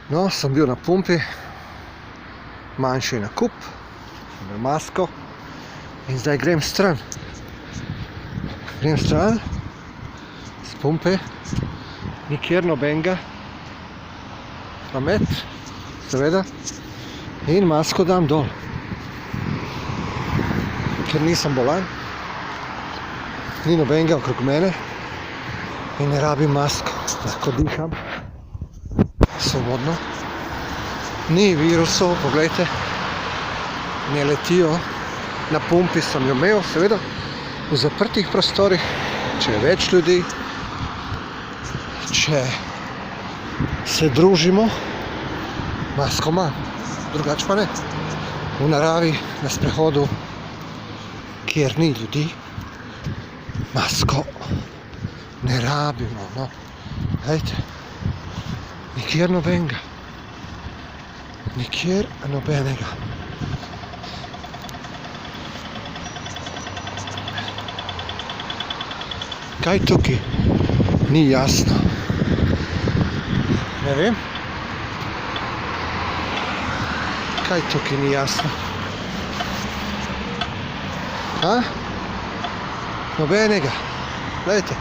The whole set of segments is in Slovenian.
No, sem bil na pumpi, manjši nakup, sem imel masko in zdaj grem stran. Grem stran, s pumpe, nikjer nobenega, promet, seveda, in masko dam dol. Ker nisem bolan, ni nobenega okrog mene in ne rabim masko, lahko diham svobodno. Ni virusov, poglejte, ne letijo. Na pumpi sem jo imel, seveda, v zaprtih prostorih, če je več ljudi, če se družimo, masko imam, drugače pa ne. V naravi, na sprehodu, kjer ni ljudi, masko ne rabimo, no. Glejte, nikjer nobenega. Nikjer nobenega. Kaj tukaj ni jasno? Ne vem. Kaj tukaj ni jasno? A? Nobenega. Glejte.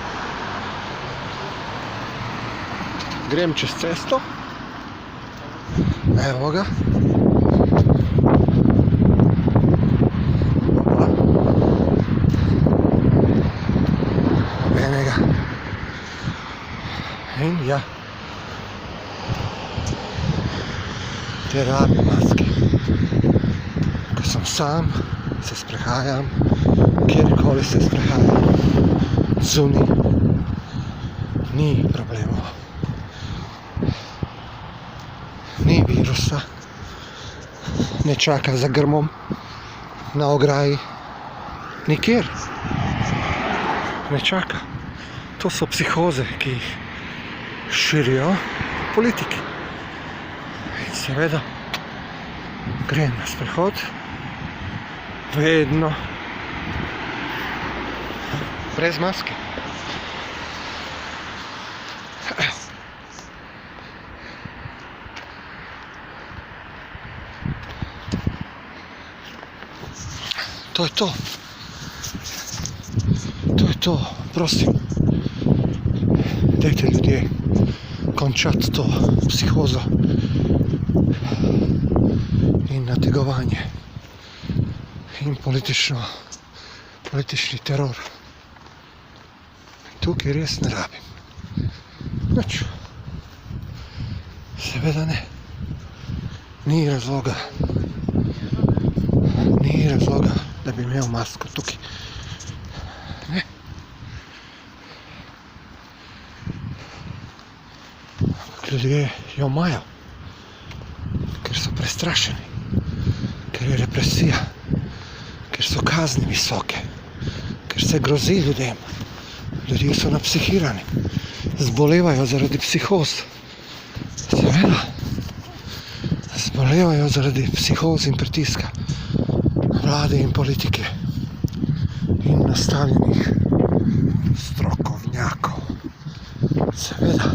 Grem čez cesto. Evo ga. Nobenega. In ja. Te rabim maske. Ko sem sam, se sprehajam, kjerkoli se sprehajam, zunaj, ni problemov. Ni virusa, ne čaka za grmom, na ograji, nikjer ne čaka. To so psihoze, ki jih širijo politiki. In seveda grem na sprehod, vedno brez maske. To je to. To je to, prosim. Dajte ljudje končati to psihozo in nategovanje in politični teror. Tukaj res ne rabim. Nič. Seveda ne. Ni razloga, da bi imel masko tukaj. Ne. Ljudje jo imajo, ker so prestrašeni, ker je represija, ker so kazni visoke, ker se grozi ljudem. Ljudje so napsihirani, zbolevajo zaradi psihoz. Seveda, zbolevajo zaradi psihoz in pritiska vlade in politike in nastavljenih strokovnjakov. Seveda,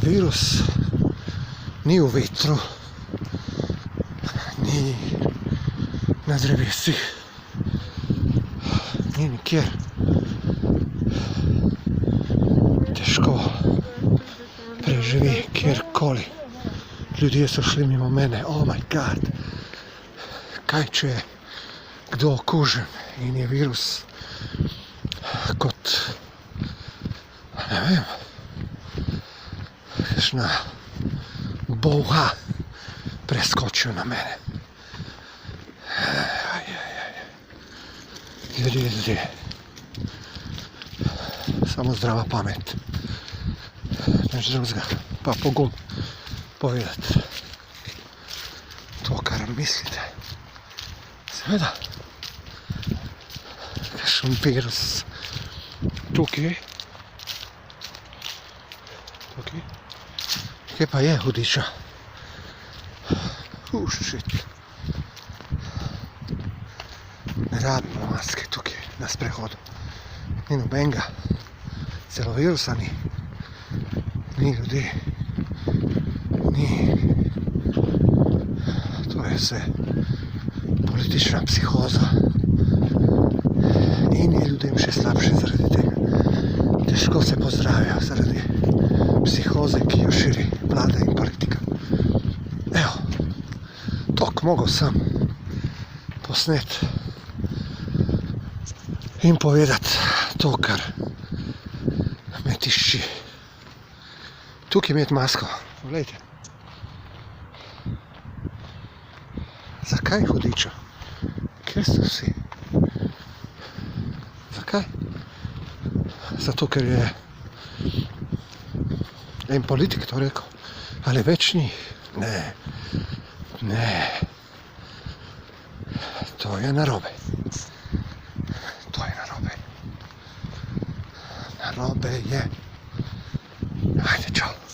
virus ni v vetru, ni na drevesih, ni nikjer. Težko preživi kjerkoli. Ljudje so šli mimo mene, oh my god. Kaj če je kdo okužen in je virus kot, ne vem, kakšna bolha preskočil na mene. Ljudje. Samo zdrava pamet. Nič drugega. Pa pogum povedati to, kar mislite. Seveda, kakšen virus tukaj. Kje pa je hudiča? Shit. Ne rabimo maske tukaj na sprehodu. Ni nobenega, celo virusa ni ljudi. Ni. To je vse politična psihoza. In je ljudem še slabše zaradi tega. Težko se pozdravijo zaradi psihoze, ki jo širi vlada in politika. Evo, toliko mogel sem posnet in povedati to, kar me tišči. Tukaj imeti masko, poglejte. Zakaj hudičo? Kje so vsi? Zakaj? Zato, ker je en politik to rekel. Ali več ni? Ne. To je narobe. Narobe je. Ajde, čau.